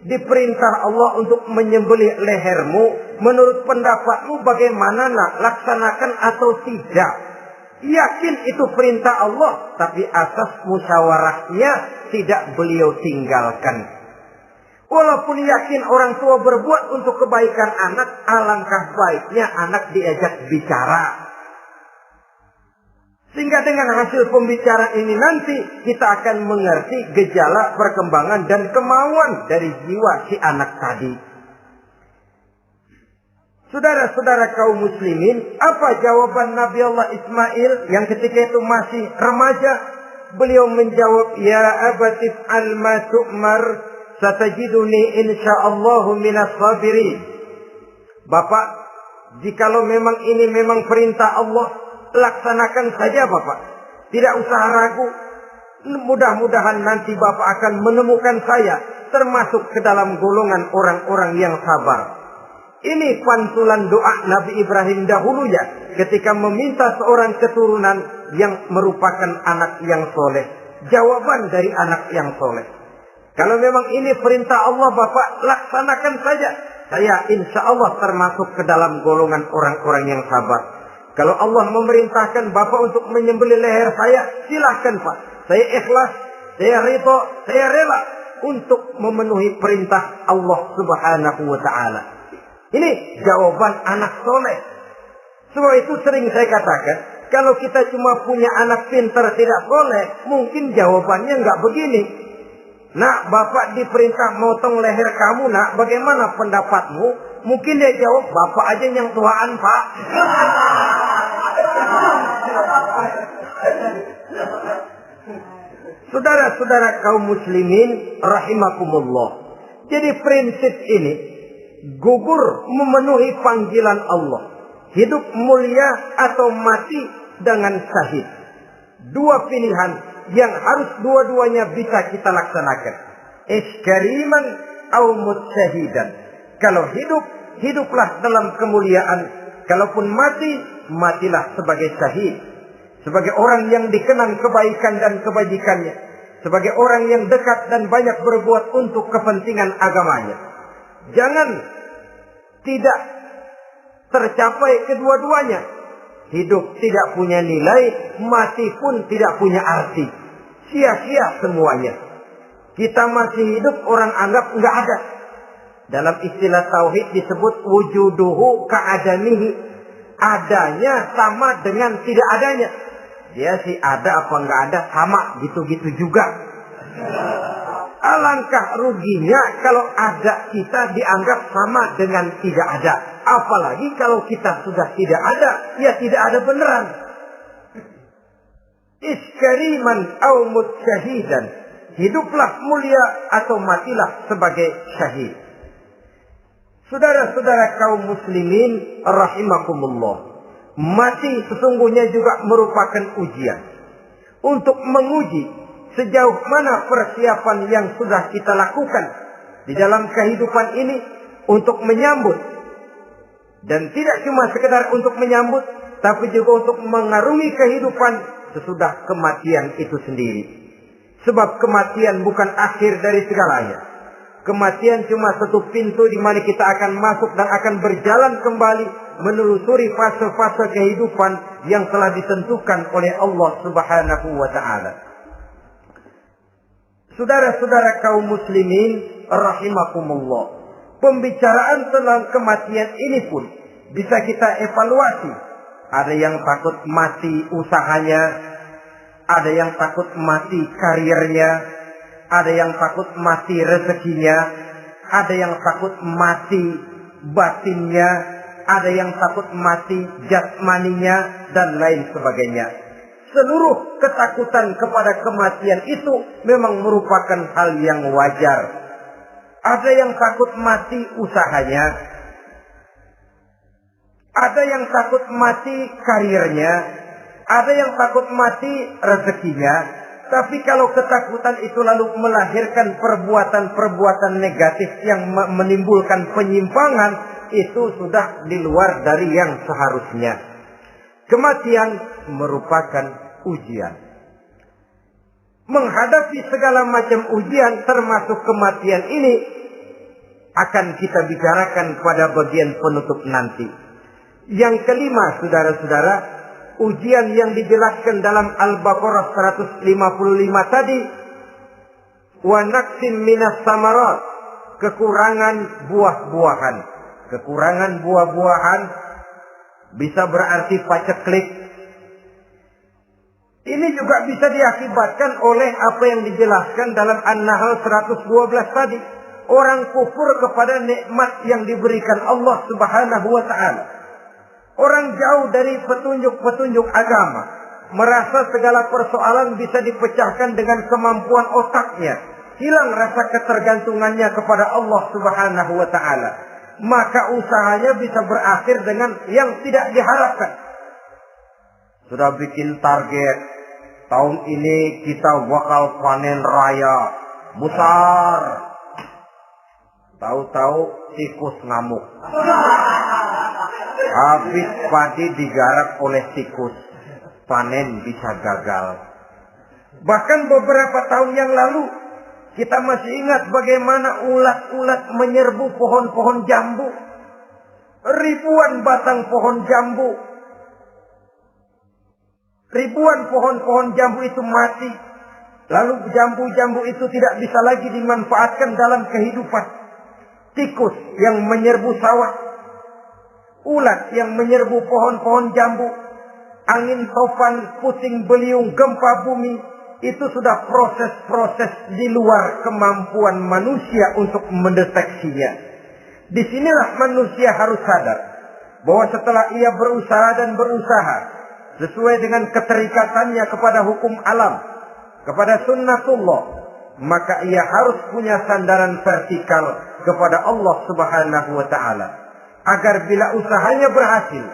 diperintah Allah untuk menyembelih lehermu. Menurut pendapatmu bagaimana, nak? Laksanakan atau tidak? Yakin itu perintah Allah, tapi asas musyawarahnya tidak beliau tinggalkan. Walaupun yakin orang tua berbuat untuk kebaikan anak, alangkah baiknya anak diajak bicara. Sehingga dengan hasil pembicaraan ini nanti kita akan mengerti gejala perkembangan dan kemauan dari jiwa si anak tadi. Saudara-saudara kaum muslimin, apa jawaban Nabi Allah Ismail yang ketika itu masih remaja? Beliau menjawab, "Ya abatif al-ma tu'mar, satajiduni insyaallahu minas sabirin." Bapak, jikalau memang ini memang perintah Allah, laksanakan saja Bapak. Tidak usah ragu. Mudah-mudahan nanti Bapak akan menemukan saya termasuk ke dalam golongan orang-orang yang sabar. Ini pantulan doa Nabi Ibrahim dahulu ya, ketika meminta seorang keturunan yang merupakan anak yang soleh. Jawaban dari anak yang soleh. Kalau memang ini perintah Allah Bapak, laksanakan saja. Saya insya Allah termasuk ke dalam golongan orang-orang yang sabar. Kalau Allah memerintahkan Bapak untuk menyembelih leher saya, silahkan Pak. Saya ikhlas, saya ridho, saya rela untuk memenuhi perintah Allah Subhanahu wa Ta'ala. Ini jawaban anak soleh. Sebab itu sering saya katakan, kalau kita cuma punya anak pintar tidak soleh, mungkin jawabannya nggak begini. "Nak, Bapak diperintah motong leher kamu, nak. Bagaimana pendapatmu?" Mungkin dia jawab, "Bapak aja yang tuaan, Pak." Saudara-saudara kaum muslimin rahimakumullah. Jadi prinsip ini gugur memenuhi panggilan Allah. Hidup mulia atau mati dengan syahid. Dua pilihan yang harus dua-duanya bisa kita laksanakan. Iskariman au mutsyahidan. Kalau hidup, hiduplah dalam kemuliaan. Kalaupun mati, matilah sebagai syahid. Sebagai orang yang dikenang kebaikan dan kebajikannya. Sebagai orang yang dekat dan banyak berbuat untuk kepentingan agamanya. Jangan tidak tercapai kedua-duanya. Hidup tidak punya nilai, mati pun tidak punya arti. Sia-sia semuanya. Kita masih hidup, orang anggap enggak ada. Dalam istilah tauhid disebut wujuduhu ka'adamihi. Adanya sama dengan tidak adanya. Dia sih ada apa enggak ada, sama gitu-gitu juga. Alangkah ruginya kalau ada kita dianggap sama dengan tidak ada. Apalagi kalau kita sudah tidak ada, ya tidak ada beneran. Iskariman au mutsyahidan. Hiduplah mulia atau matilah sebagai syahid. Saudara-saudara kaum muslimin rahimakumullah. Mati sesungguhnya juga merupakan ujian. Untuk menguji sejauh mana persiapan yang sudah kita lakukan di dalam kehidupan ini untuk menyambut. Dan tidak cuma sekedar untuk menyambut, tapi juga untuk mengarungi kehidupan sesudah kematian itu sendiri. Sebab kematian bukan akhir dari segalanya. Kematian cuma satu pintu di mana kita akan masuk dan akan berjalan kembali menelusuri fase-fase kehidupan yang telah ditentukan oleh Allah Subhanahu wa taala. Saudara-saudara kaum muslimin rahimakumullah. Pembicaraan tentang kematian ini pun bisa kita evaluasi. Ada yang takut mati usahanya, ada yang takut mati karirnya, ada yang takut mati rezekinya, ada yang takut mati batinnya, ada yang takut mati jasmaninya, dan lain sebagainya. Seluruh ketakutan kepada kematian itu memang merupakan hal yang wajar. Ada yang takut mati usahanya, ada yang takut mati karirnya, ada yang takut mati rezekinya. Tapi kalau ketakutan itu lalu melahirkan perbuatan-perbuatan negatif yang menimbulkan penyimpangan, itu sudah di luar dari yang seharusnya. Kematian merupakan ujian. Menghadapi segala macam ujian termasuk kematian ini akan kita bicarakan pada bagian penutup nanti. Yang kelima, saudara-saudara, ujian yang dijelaskan dalam Al-Baqarah 155 tadi, wa naqsim minas samarat, kekurangan buah-buahan. Kekurangan buah-buahan bisa berarti paceklik. Ini juga bisa diakibatkan oleh apa yang dijelaskan dalam An-Nahl 112 tadi. Orang kufur kepada nikmat yang diberikan Allah Subhanahu wa taala. Orang jauh dari petunjuk-petunjuk agama, merasa segala persoalan bisa dipecahkan dengan kemampuan otaknya. Hilang rasa ketergantungannya kepada Allah Subhanahu wa taala. Maka usahanya bisa berakhir dengan yang tidak diharapkan. Sudah bikin target, tahun ini kita bakal panen raya besar. Tahu-tahu tikus ngamuk. Habis padi digarap oleh tikus, panen bisa gagal. Bahkan beberapa tahun yang lalu, kita masih ingat bagaimana ulat-ulat menyerbu pohon-pohon jambu. Ribuan batang pohon jambu. Ribuan pohon-pohon jambu itu mati. Lalu jambu-jambu itu tidak bisa lagi dimanfaatkan dalam kehidupan. Tikus yang menyerbu sawah. Ulat yang menyerbu pohon-pohon jambu. Angin topan, puting beliung, gempa bumi. Itu sudah proses-proses di luar kemampuan manusia untuk mendeteksinya. Disinilah manusia harus sadar bahwa setelah ia berusaha dan berusaha sesuai dengan keterikatannya kepada hukum alam, kepada sunnatullah, maka ia harus punya sandaran vertikal kepada Allah Subhanahu wa taala. Agar bila usahanya berhasil,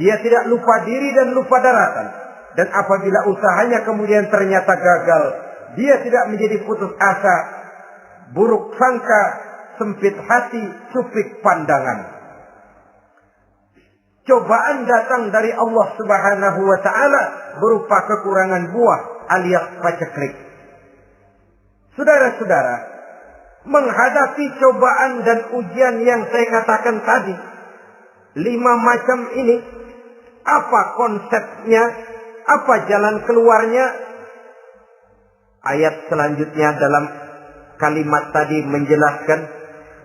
dia tidak lupa diri dan lupa daratan. Dan apabila usahanya kemudian ternyata gagal, dia tidak menjadi putus asa, buruk sangka, sempit hati, sempit pandangan. Cobaan datang dari Allah Subhanahu wa taala berupa kekurangan buah alias paceklik. Saudara-saudara, menghadapi cobaan dan ujian yang saya katakan tadi, 5 macam ini, Apa konsepnya? Apa jalan keluarnya? Ayat selanjutnya dalam kalimat tadi menjelaskan,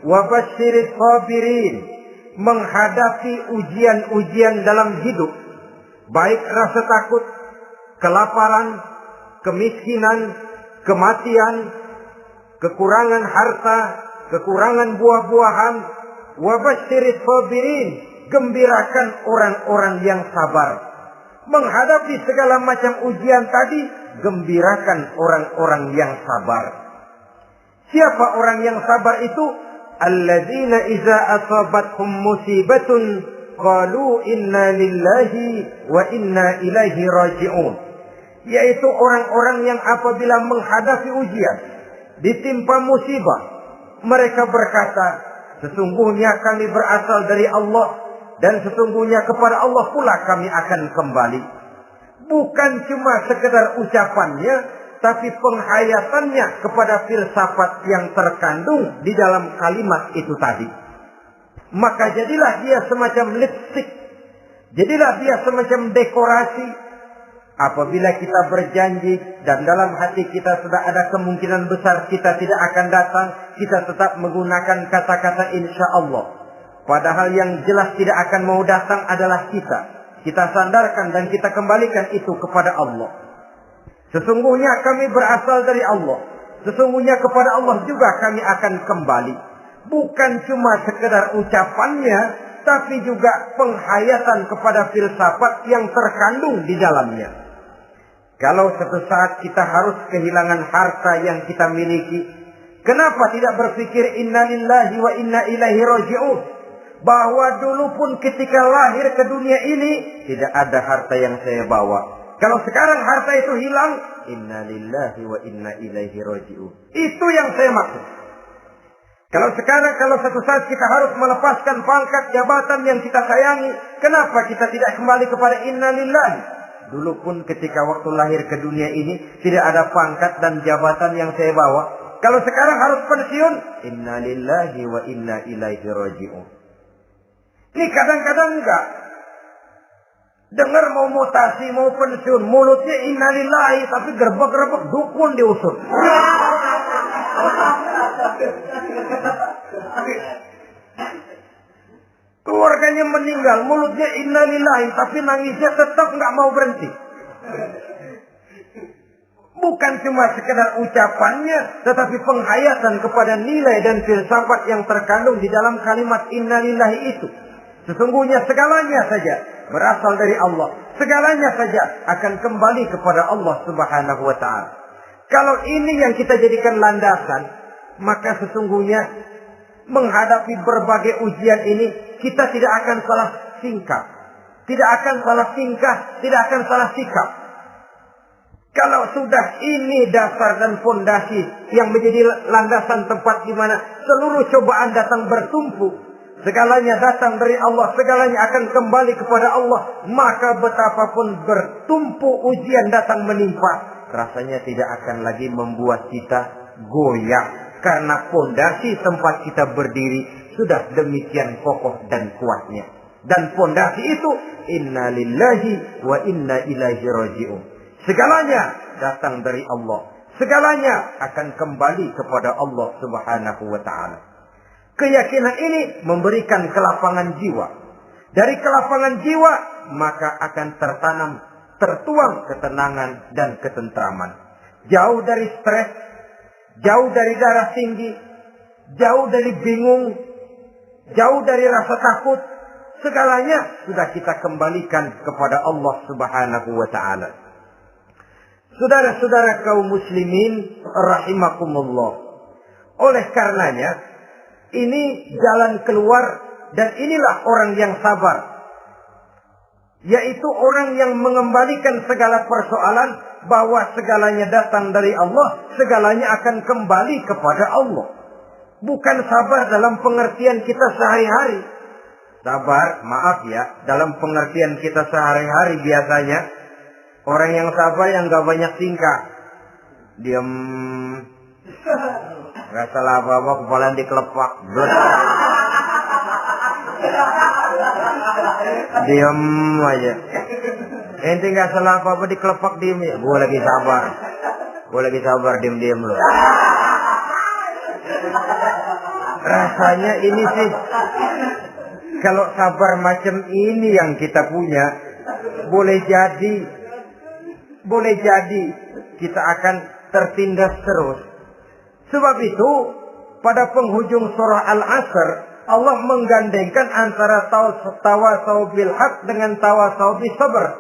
wa basyiris sabirin, menghadapi ujian-ujian dalam hidup, baik rasa takut, kelaparan, kemiskinan, kematian, kekurangan harta, kekurangan buah-buahan. Wa basyiris sabirin, gembirakan orang-orang yang sabar. Menghadapi segala macam ujian tadi, gembirakan orang-orang yang sabar. Siapa orang yang sabar itu? Alladzina iza asabathum musibatun qalu inna lillahi wa inna ilaihi raji'un. Yaitu orang-orang yang apabila menghadapi ujian, ditimpa musibah, mereka berkata, sesungguhnya kami berasal dari Allah dan sesungguhnya kepada Allah pula kami akan kembali. Bukan cuma sekedar ucapannya, tapi penghayatannya kepada filsafat yang terkandung di dalam kalimat itu tadi. Maka jadilah dia semacam lipstick, jadilah dia semacam dekorasi. Apabila kita berjanji dan dalam hati kita sudah ada kemungkinan besar kita tidak akan datang, kita tetap menggunakan kata-kata insya Allah. Padahal yang jelas tidak akan mau datang adalah kita. Kita sandarkan dan kita kembalikan itu kepada Allah. Sesungguhnya kami berasal dari Allah. Sesungguhnya kepada Allah juga kami akan kembali. Bukan cuma sekedar ucapannya, tapi juga penghayatan kepada filsafat yang terkandung di dalamnya. Kalau suatu saat kita harus kehilangan harta yang kita miliki, kenapa tidak berpikir inna lillahi wa inna ilaihi raji'un? Bahwa dulu pun ketika lahir ke dunia ini tidak ada harta yang saya bawa. Kalau sekarang harta itu hilang, inna lillahi wa inna ilaihi raji'un. Itu yang saya maksud. Kalau sekarang, kalau suatu saat kita harus melepaskan pangkat jabatan yang kita sayangi, kenapa kita tidak kembali kepada inna lillahi? Dulu pun ketika waktu lahir ke dunia ini tidak ada pangkat dan jabatan yang saya bawa. Kalau sekarang harus pensiun, inna lillahi wa inna ilaihi raji'un. Ini kadang-kadang enggak. Dengar mau mutasi, mau pensiun, mulutnya innalillahi, tapi gerbek-gerbek dukun diusut. Keluarganya meninggal, mulutnya innalillahi, tapi nangisnya tetap enggak mau berhenti. Bukan cuma sekedar ucapannya, tetapi penghayatan kepada nilai dan filsafat yang terkandung di dalam kalimat innalillahi itu. Sesungguhnya segalanya saja berasal dari Allah. Segalanya saja akan kembali kepada Allah Subhanahu wa ta'ala. Kalau ini yang kita jadikan landasan, maka sesungguhnya menghadapi berbagai ujian ini, kita tidak akan salah tingkah. Tidak akan salah tingkah, tidak akan salah sikap. Kalau sudah ini dasar dan fondasi yang menjadi landasan tempat di mana seluruh cobaan datang bertumpu, segalanya datang dari Allah, segalanya akan kembali kepada Allah, maka betapapun bertumpu ujian datang menimpa, rasanya tidak akan lagi membuat kita goyah, karena fondasi tempat kita berdiri sudah demikian kokoh dan kuatnya. Dan fondasi itu inna lillahi wa inna ilaihi raji'un. Segalanya datang dari Allah, segalanya akan kembali kepada Allah Subhanahu wa ta'ala. Keyakinan ini memberikan kelapangan jiwa. Dari kelapangan jiwa, maka akan tertuang ketenangan dan ketentraman. Jauh dari stres, jauh dari darah tinggi, jauh dari bingung, jauh dari rasa takut. Segalanya sudah kita kembalikan kepada Allah Subhanahu wa ta'ala. Saudara-saudara kaum muslimin rahimakumullah. Oleh karenanya, ini jalan keluar dan inilah orang yang sabar. Yaitu orang yang mengembalikan segala persoalan bahwa segalanya datang dari Allah, segalanya akan kembali kepada Allah. Bukan sabar dalam pengertian kita sehari-hari. Sabar, maaf ya, dalam pengertian kita sehari-hari biasanya orang yang sabar yang gak banyak tingkah. Diam. Gak salah apa-apa, kepala dikelepak. Diam aja. Ente nggak salah apa-apa dikelepak diem ya. Gue lagi sabar, diem loh. Rasanya ini sih, kalau sabar macam ini yang kita punya, boleh jadi kita akan tertindas terus. Sebab itu pada penghujung surah Al-Asr, Allah menggandengkan antara tawasau bil haq dengan tawasau bis sabr.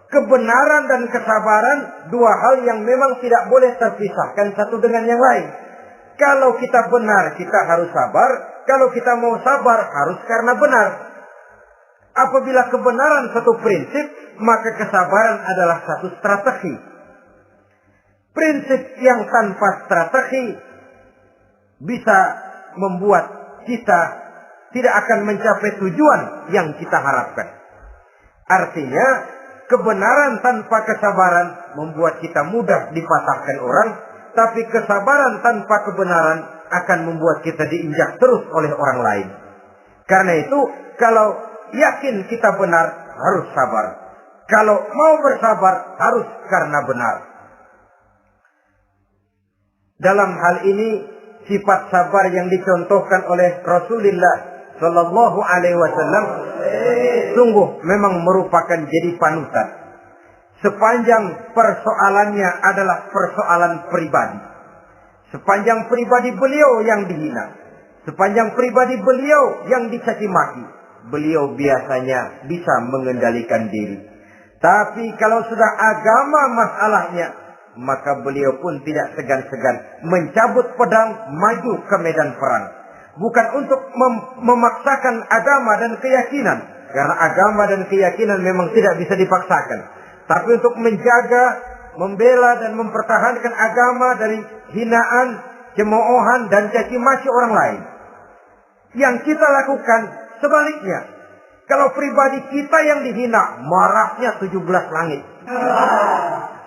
Kebenaran dan kesabaran, dua hal yang memang tidak boleh terpisahkan satu dengan yang lain. Kalau kita benar, kita harus sabar. Kalau kita mau sabar, harus karena benar. Apabila kebenaran satu prinsip, maka kesabaran adalah satu strategi. Prinsip yang tanpa strategi bisa membuat kita tidak akan mencapai tujuan yang kita harapkan. Artinya, kebenaran tanpa kesabaran membuat kita mudah dipatahkan orang, tapi kesabaran tanpa kebenaran akan membuat kita diinjak terus oleh orang lain. Karena itu, kalau yakin kita benar, harus sabar. Kalau mau bersabar, harus karena benar. Dalam hal ini, sifat sabar yang dicontohkan oleh Rasulullah Sallallahu Alaihi Wasallam sungguh memang merupakan jadi panutan. Sepanjang persoalannya adalah persoalan pribadi. Sepanjang pribadi beliau yang dihina, sepanjang pribadi beliau yang dicaci maki, beliau biasanya bisa mengendalikan diri. Tapi kalau sudah agama masalahnya, maka beliau pun tidak segan-segan mencabut pedang maju ke medan perang. Bukan untuk memaksakan agama dan keyakinan, karena agama dan keyakinan memang tidak bisa dipaksakan. Tapi untuk menjaga, membela dan mempertahankan agama dari hinaan, cemoohan dan caci maki orang lain. Yang kita lakukan sebaliknya. Kalau pribadi kita yang dihina, marahnya 17 langit.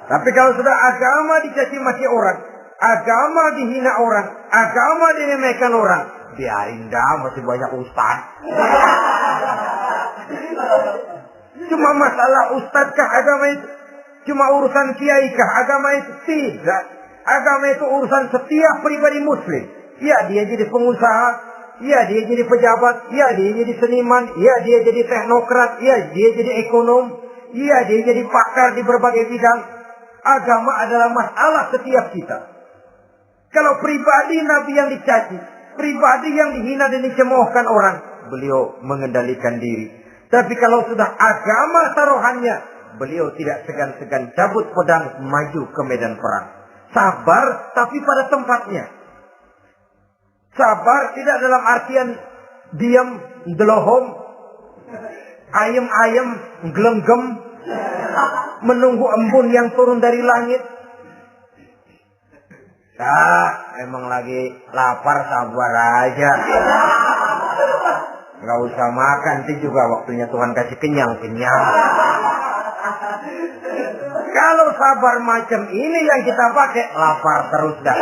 Tapi kalau sudah agama dicaci maki orang, agama dihina orang, agama diremehkan orang, biarin dah, masih banyak ustaz. Cuma masalah ustadkah agama itu? Cuma urusan kiaikah agama itu? Tidak. Agama itu urusan setiap pribadi muslim. Ya, dia jadi pengusaha, ya dia jadi pejabat, ya dia jadi seniman, ya dia jadi teknokrat, ya dia jadi ekonom, ya dia jadi pakar di berbagai bidang. Agama adalah masalah setiap kita. Kalau pribadi Nabi yang dicaci, pribadi yang dihina dan dicemoohkan orang, beliau mengendalikan diri. Tapi kalau sudah agama taruhannya, beliau tidak segan-segan cabut pedang maju ke medan perang. Sabar tapi pada tempatnya. Sabar tidak dalam artian diam, delohom, ayem-ayem, gelenggem, menunggu embun yang turun dari langit. Emang lagi lapar, sabar aja. Gak usah makan, nanti juga waktunya Tuhan kasih kenyang-kenyang. Kalau sabar macam ini yang kita pakai, lapar terus dah.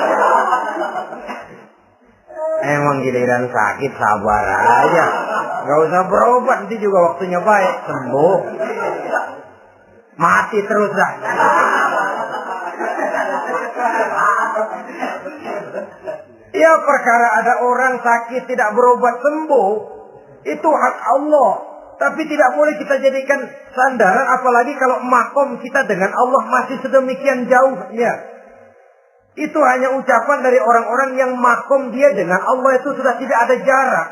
Emang giliran sakit, sabar aja. Gak usah berobat, nanti juga waktunya baik, sembuh. Mati terus dah. Ya, perkara ada orang sakit tidak berobat sembuh, itu hak Allah. Tapi tidak boleh kita jadikan sandaran, apalagi kalau makom kita dengan Allah masih sedemikian jauhnya. Itu hanya ucapan dari orang-orang yang makom dia dengan Allah itu sudah tidak ada jarak.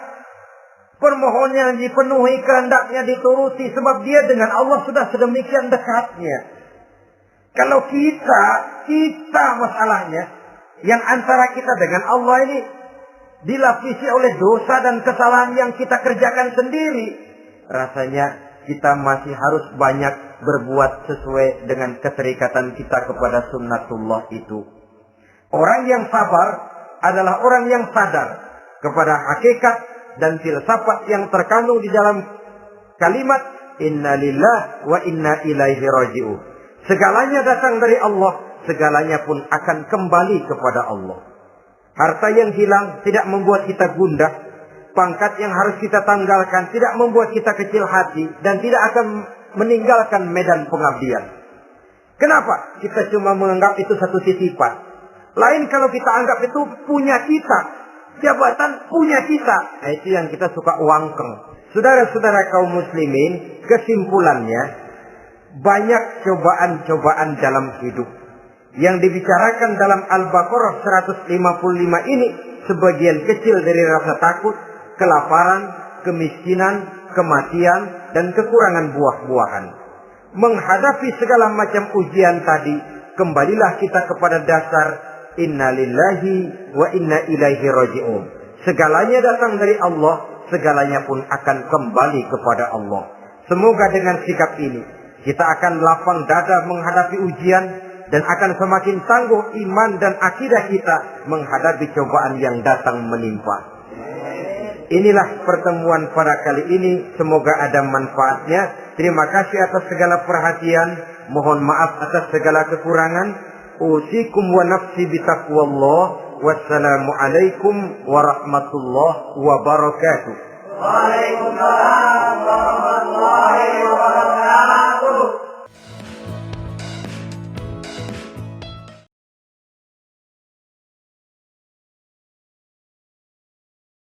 Permohonannya dipenuhi, kehendaknya dituruti, sebab dia dengan Allah sudah sedemikian dekatnya. Kalau kita masalahnya, yang antara kita dengan Allah ini dilapisi oleh dosa dan kesalahan yang kita kerjakan sendiri, rasanya kita masih harus banyak berbuat sesuai dengan keterikatan kita kepada sunnatullah itu. Orang yang sabar adalah orang yang sadar kepada hakikat dan filsafat yang terkandung di dalam kalimat inna lillah wa inna ilaihi raji'un. Segalanya datang dari Allah, segalanya pun akan kembali kepada Allah. Harta yang hilang tidak membuat kita gundah, pangkat yang harus kita tanggalkan tidak membuat kita kecil hati dan tidak akan meninggalkan medan pengabdian. Kenapa? Kita cuma menganggap itu satu titipan. Lain kalau kita anggap itu punya kita, jabatan punya kita. Nah, itu yang kita suka wangkeng. Saudara-saudara kaum muslimin, kesimpulannya banyak cobaan-cobaan dalam hidup. Yang dibicarakan dalam Al-Baqarah 155 ini sebagian kecil dari rasa takut, kelaparan, kemiskinan, kematian, dan kekurangan buah-buahan. Menghadapi segala macam ujian tadi, kembalilah kita kepada dasar inna lillahi wa inna ilaihi raji'un. Segalanya datang dari Allah, segalanya pun akan kembali kepada Allah. Semoga dengan sikap ini kita akan lapang dada menghadapi ujian dan akan semakin tangguh iman dan akidah kita menghadapi cobaan yang datang menimpa. Inilah pertemuan pada kali ini. Semoga ada manfaatnya. Terima kasih atas segala perhatian. Mohon maaf atas segala kekurangan. Usikum wa nafsi bitaqwallah. Wassalamualaikum warahmatullahi wabarakatuh. Waalaikumsalam warahmatullahi wabarakatuh.